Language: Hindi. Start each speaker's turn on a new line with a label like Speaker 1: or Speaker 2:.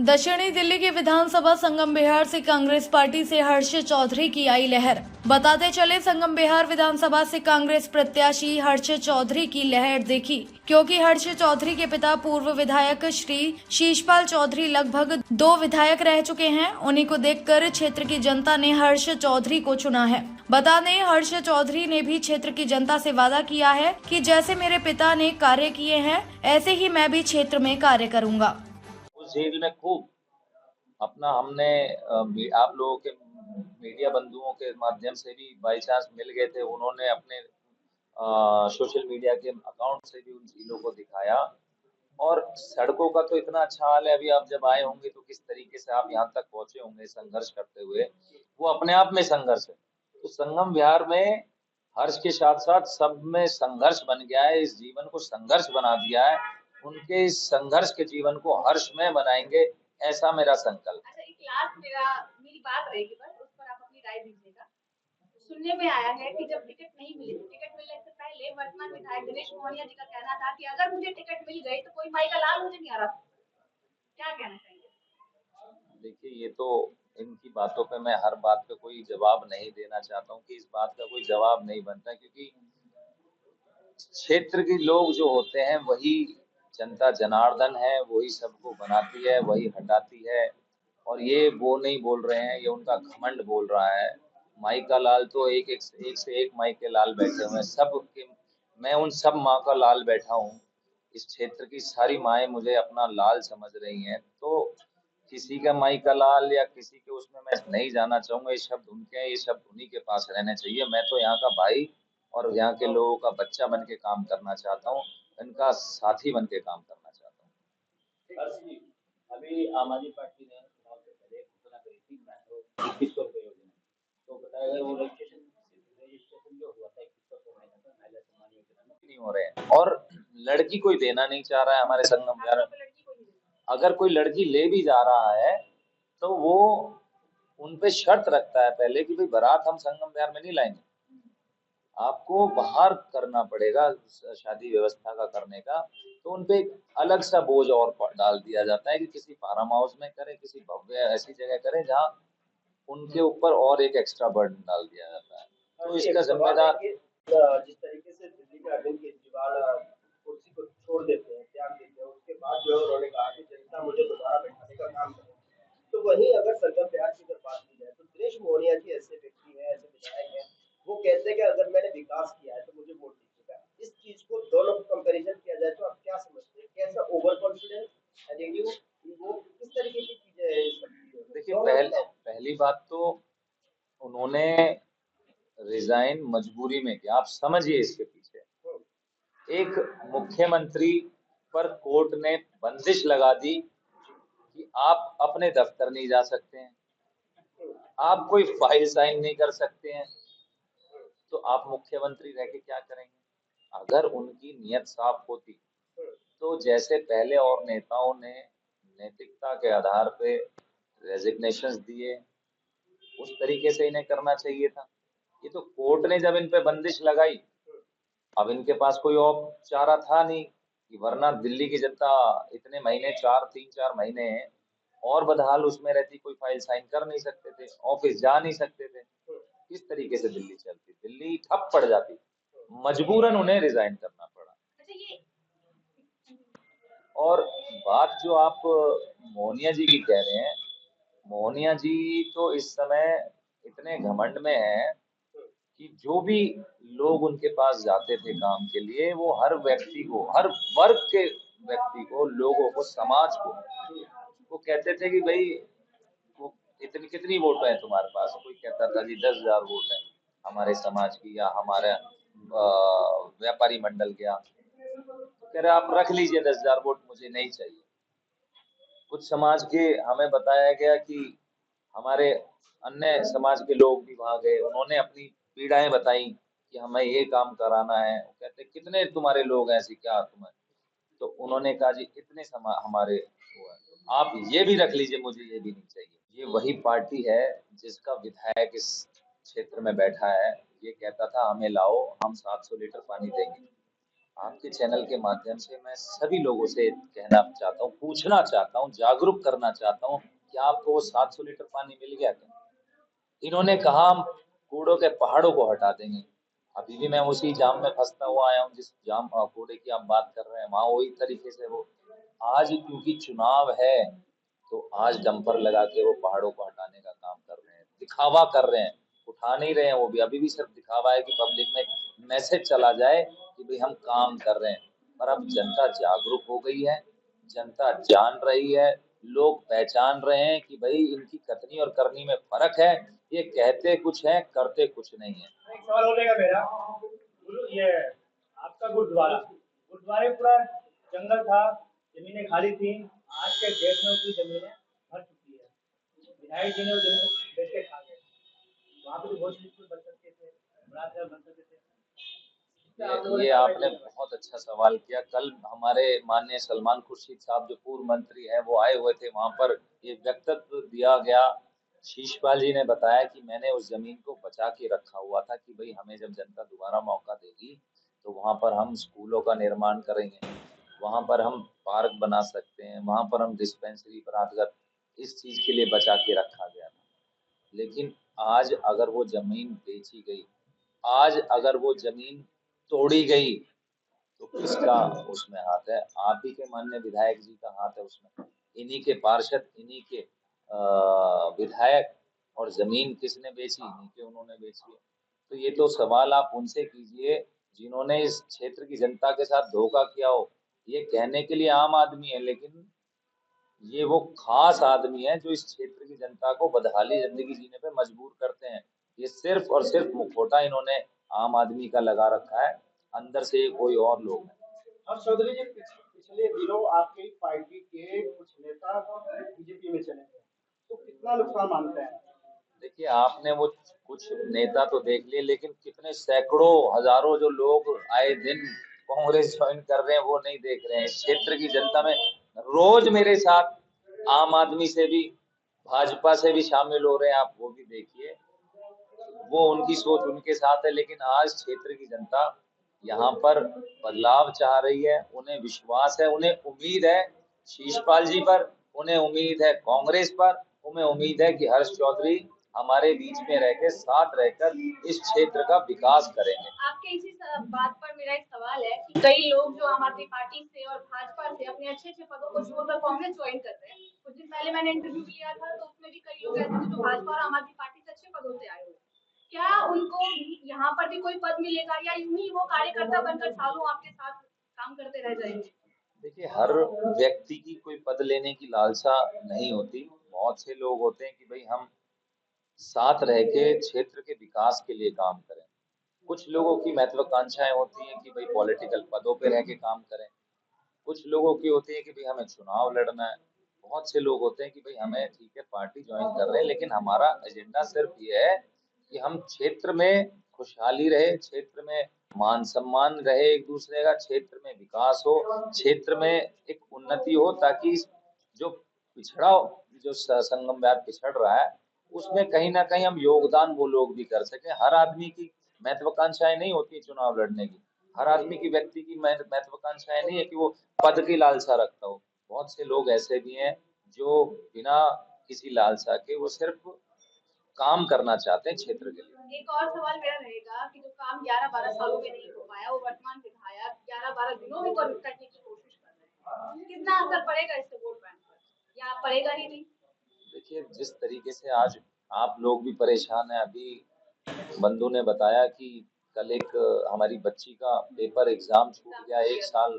Speaker 1: दक्षिणी दिल्ली के विधानसभा संगम बिहार से कांग्रेस पार्टी से हर्ष चौधरी की आई लहर। बताते चले संगम बिहार विधानसभा से कांग्रेस प्रत्याशी हर्ष चौधरी की लहर देखी, क्योंकि हर्ष चौधरी के पिता पूर्व विधायक श्री शीशपाल चौधरी लगभग 2 विधायक रह चुके हैं। उन्हीं को देखकर क्षेत्र की जनता ने हर्ष चौधरी को चुना है। बता दें, हर्ष चौधरी ने भी क्षेत्र की जनता से वादा किया है कि जैसे मेरे पिता ने कार्य किए हैं, ऐसे ही मैं भी क्षेत्र में कार्य करूंगा।
Speaker 2: उस झील में खूब अपना हमने आप लोगों के मीडिया बंधुओं के माध्यम से भी बाई चांस मिल गए थे। उन्होंने अपने सोशल मीडिया के अकाउंट से भी उन झीलों को दिखाया। और सड़कों का तो इतना अच्छा हाल है, अभी आप जब आए होंगे तो किस तरीके से आप यहाँ तक पहुंचे होंगे संघर्ष करते हुए, वो अपने आप में संघर्ष है। तो संगम विहार में हर्ष के साथ साथ सब में संघर्ष बन गया है, इस जीवन को संघर्ष बना दिया है। उनके इस संघर्ष के जीवन को हर्ष में बनाएंगे, ऐसा मेरा संकल्प।
Speaker 3: अच्छा, एक लास्ट मेरी बात रहेगी, बस उस पर आप अपनी राय दीजिएगा। सुनने में आया है कि जब टिकट नहीं मिली, टिकट मिलने से पहले वर्तमान विधायक दिनेश मोहनिया जी का कहना था कि अगर मुझे टिकट मिल गई तो कोई माई का लाल मुझे नहीं आ रहा। क्या कहना चाहिए?
Speaker 2: देखिए, ये तो इनकी बातों पे मैं हर बात पे कोई जवाब नहीं देना चाहता हूँ कि इस बात का कोई जवाब नहीं बनता, क्योंकि क्षेत्र के लोग जो होते हैं वही जनता जनार्दन है, वही सबको बनाती है, वही हटाती है। और ये वो नहीं बोल रहे हैं, ये उनका घमंड बोल रहा है। माई का लाल तो एक से एक माई के लाल बैठे हुए हैं, सब के मैं उन सब माँ का लाल बैठा हूँ। इस क्षेत्र की सारी माएँ मुझे अपना लाल समझ रही हैं। तो किसी का माई का लाल या किसी के उसमें मैं नहीं जाना चाहूंगा। ये शब्द उनके हैं, ये शब्द उन्हीं के पास रहने चाहिए। मैं तो यहाँ का भाई और यहाँ के लोगों का बच्चा बन के काम करना चाहता हूँ, इनका साथी बन के काम करना चाहता हूँ।
Speaker 4: हर्ष जी, अभी आम आदमी पार्टी ने चुनाव से पहले घोषणा करी थी मेट्रो 2100 रुपये योजना। तो बताया गया वो रजिस्ट्रेशन जो हुआ था 2100 महीने का महिला सम्मान योजना में
Speaker 2: नहीं हो रहे हैं, और लड़की कोई देना नहीं चाह रहा है हमारे संगम में। अगर कोई लड़की ले भी जा रहा है तो वो उन पे शर्त रखता है पहले कि भाई बारात हम संगम विहार में नहीं लाएंगे, आपको बाहर करना पड़ेगा शादी व्यवस्था का करने का। तो उनपे एक अलग सा बोझ और डाल दिया जाता है कि किसी फार्म हाउस में करें, किसी भव्य ऐसी जगह करें जहाँ उनके ऊपर और एक एक्स्ट्रा बर्डन डाल दिया जाता है। तो इसका जिम्मेदार
Speaker 4: जिस तरीके से दिल्ली के अरविंद केजरीवाल कुर्सी को छोड़ देते हैं, त्याग देते हैं, उसके बाद जो है उन्होंने कहा कि जनता मुझे दोबारा बैठाने का काम करे। तो वहीं अगर संगम बिहार की अगर बात की जाए तो दिनेश मोहनिया जी ऐसे व्यक्ति हैं, ऐसे विधायक हैं, वो कहते हैं कि अगर मैंने विकास किया है तो मुझे वोट दीजिएगा। इस चीज को दोनों को कंपैरिजन किया जाए तो आप क्या समझते हैं? कैसा ओवर कॉन्फिडेंस, एटीट्यूड, वो किस तरीके की चीजें हैं इस सब?
Speaker 2: देखिए, पहली बात तो उन्होंने रिजाइन मजबूरी में किया। आप समझिए इसके पीछे एक मुख्यमंत्री पर कोर्ट ने बंदिश लगा दी कि आप अपने दफ्तर नहीं जा सकते हैं, आप कोई फाइल साइन नहीं कर सकते हैं, तो आप मुख्यमंत्री रह के क्या करेंगे? अगर उनकी नियत साफ होती तो जैसे पहले और नेताओं ने नैतिकता के आधार पे रेजिग्नेशंस दिए, उस तरीके से इन्हें करना चाहिए था। ये तो कोर्ट ने जब इन पे बंदिश लगाई, अब इनके पास कोई और चारा था नहीं कि वरना दिल्ली की जनता इतने महीने 3-4 महीने और बदहाल उसमें रहती, कोई फाइल साइन कर नहीं सकते थे, ऑफिस जा नहीं सकते थे। किस तरीके से दिल्ली चलती? दिल्ली ठप पड़ जाती, मजबूरन उन्हें रिजाइन करना पड़ा। और बात जो आप मोहनिया जी की कह रहे हैं, मोहनिया जी तो इस समय इतने घमंड में हैं कि जो भी लोग उनके पास जाते थे काम के लिए, वो हर व्यक्ति को, हर वर्ग के व्यक्ति को, लोगों को, समाज को, वो कहते थे कि भाई वो इतनी कितनी वोट है तुम्हारे पास? कोई कहता था जी 10,000 वोट है हमारे समाज की या हमारे व्यापारी मंडल के। तो कह रहे आप रख लीजिए 10,000 वोट, मुझे नहीं चाहिए। कुछ समाज के हमें बताया गया कि हमारे अन्य समाज के लोग भी वहां गए, उन्होंने अपनी पीड़ाएं बताई कि हमें ये काम कराना है। वो कहते कितने तुम्हारे लोग हैं, ऐसी क्या तुम्हें? तो उन्होंने कहा जी इतने हमारे वो है, तो आप ये भी रख लीजिए, मुझे ये भी नहीं चाहिए। ये वही पार्टी है जिसका विधायक इस क्षेत्र में बैठा है, ये कहता था हमें लाओ, हम 700 लीटर पानी देंगे। आपके चैनल के माध्यम से मैं सभी लोगों से कहना चाहता हूँ, पूछना चाहता हूँ, जागरूक करना चाहता हूँ कि आपको वो 700 लीटर पानी मिल गया क्या? इन्होंने कहा हम कूड़ों के पहाड़ों को हटा देंगे। अभी भी मैं उसी जाम में फंसता हुआ आया हूँ, जिस जाम कूड़े की आप बात कर रहे हैं, वहाँ वही तरीके से वो आज क्योंकि चुनाव है तो आज डंपर लगा के वो पहाड़ों को हटाने का काम कर रहे हैं, दिखावा कर रहे हैं, उठा नहीं रहे हैं वो भी, अभी भी सिर्फ दिखावा है कि पब्लिक में मैसेज चला जाए कि भाई हम काम कर रहे हैं। पर अब जनता जागरूक हो गई है, जनता जान रही है, लोग पहचान रहे हैं कि भाई इनकी कथनी और करनी में फर्क है, ये कहते कुछ है करते कुछ नहीं है।
Speaker 4: एक सवाल हो जाएगा मेरा, ये आपका गुरुद्वारा गुरुद्वारे पूरा जंगल था, जमीनें खाली थी, आज के डेट में उसकी जमीनें भर चुकी है, विधायक जी ने वो जमीन बेच के खा गए। वहाँ पे तो बहुत स्कूल बन सकते थे, बड़ा शहर बन सकते थे।
Speaker 2: ये आपने बहुत अच्छा सवाल किया। कल हमारे माननीय सलमान खुर्शीद साहब जो पूर्व मंत्री हैं वो आए हुए थे वहां पर, ये वक्तव्य दिया गया। शीशपाल जी ने बताया कि मैंने उस जमीन को बचा के रखा हुआ था कि भाई हमें जब जनता दोबारा मौका देगी तो वहां पर हम स्कूलों का निर्माण करेंगे, वहां पर हम पार्क बना सकते हैं, वहां पर हम डिस्पेंसरी बनाकर, इस चीज के लिए बचा के रखा गया था। लेकिन आज अगर वो जमीन बेची गई, आज अगर वो जमीन तोड़ी गई तो किसका उसमें हाथ है? आप ही के माननीय विधायक जी का हाथ है उसमें, इन्हीं के पार्षद, इन्हीं के विधायक। और जमीन किसने बेची? इन्हीं के उन्होंने बेची है। तो ये तो सवाल आप उनसे कीजिए जिन्होंने इस क्षेत्र की जनता के साथ धोखा किया हो। ये कहने के लिए आम आदमी है, लेकिन ये वो खास आदमी है जो इस क्षेत्र की जनता को बदहाली जिंदगी जीने पे मजबूर करते हैं। ये सिर्फ और सिर्फ मुखौटा इन्होंने आम आदमी का लगा रखा है, अंदर से ये कोई और लोग हैं।
Speaker 4: और चौधरी जी, पिछले दिनों आपकी पार्टी के कुछ नेता बीजेपी में चले गए, तो कितना नुकसान मानते हैं?
Speaker 2: देखिए, आपने वो कुछ नेता तो देख लिए, लेकिन कितने सैकड़ों हजारों जो लोग आए दिन कांग्रेस ज्वाइन कर रहे हैं वो नहीं देख रहे हैं। इस क्षेत्र की जनता में रोज मेरे साथ आम आदमी से भी, भाजपा से भी शामिल हो रहे हैं, आप वो भी देखिए। वो उनकी सोच उनके साथ है, लेकिन आज क्षेत्र की जनता यहाँ पर बदलाव चाह रही है, उन्हें विश्वास है, उन्हें उम्मीद है शीशपाल जी पर, उन्हें उम्मीद है कांग्रेस पर, उन्हें उम्मीद है कि हर्ष चौधरी हमारे बीच में रहकर, साथ रहकर इस क्षेत्र का विकास करेंगे।
Speaker 3: आपके इसी बात पर मेरा एक सवाल है कि कई लोग जो आम आदमी पार्टी से और भाजपा से अपने अच्छे पदों को छोड़कर कांग्रेस ज्वाइन कर रहे हैं। कुछ दिन पहले मैंने इंटरव्यू लिया था तो उसमें भी कई लोग ऐसे थे जो भाजपा और आम आदमी पार्टी से अच्छे पदों से आए हुए। क्या उनको यहाँ पर भी कोई पद मिलेगा या यूं ही वो कार्यकर्ता बनकर सालों आपके साथ काम करते रह जाएंगे?
Speaker 2: देखिए, हर व्यक्ति की कोई पद लेने की लालसा नहीं होती। बहुत से लोग होते हैं कि भाई हम साथ रह के क्षेत्र के विकास के लिए काम करें। कुछ लोगों की महत्वाकांक्षाएं होती हैं कि भाई पॉलिटिकल पदों पे रह के काम करें। कुछ लोगों की होती है कि भाई हमें चुनाव लड़ना है। बहुत से लोग होते हैं कि भाई हमें ठीक है पार्टी ज्वाइन कर रहे हैं, लेकिन हमारा एजेंडा सिर्फ ये है कि हम क्षेत्र में खुशहाली रहे, क्षेत्र में मान सम्मान रहे एक दूसरे का, क्षेत्र में विकास हो, क्षेत्र में एक उन्नति हो, ताकि जो पिछड़ा, जो संगम विहार पिछड़ रहा है उसमें कहीं ना कहीं हम योगदान वो लोग भी कर सके। हर आदमी की महत्वाकांक्षाएं नहीं होती चुनाव लड़ने की, हर आदमी की, व्यक्ति की महत्वाकांक्षाएं नहीं है कि वो पद की लालसा रखता हो। बहुत से लोग ऐसे भी हैं जो बिना किसी लालसा के वो सिर्फ काम करना चाहते हैं क्षेत्र के लिए।
Speaker 3: एक और सवाल मेरा रहेगा कि जो काम 11-12 सालों में नहीं हो पाया वो वर्तमान विधायक 11-12 दिनों में करने की कोशिश कर रहे हैं, कितना असर पड़ेगा इससे वोट बैंक पर या पड़ेगा ही नहीं?
Speaker 2: देखिए, जिस तरीके से आज आप लोग भी परेशान हैं, अभी बंधु ने बताया कि कल एक हमारी बच्ची का पेपर एग्जाम छूट गया, 1 साल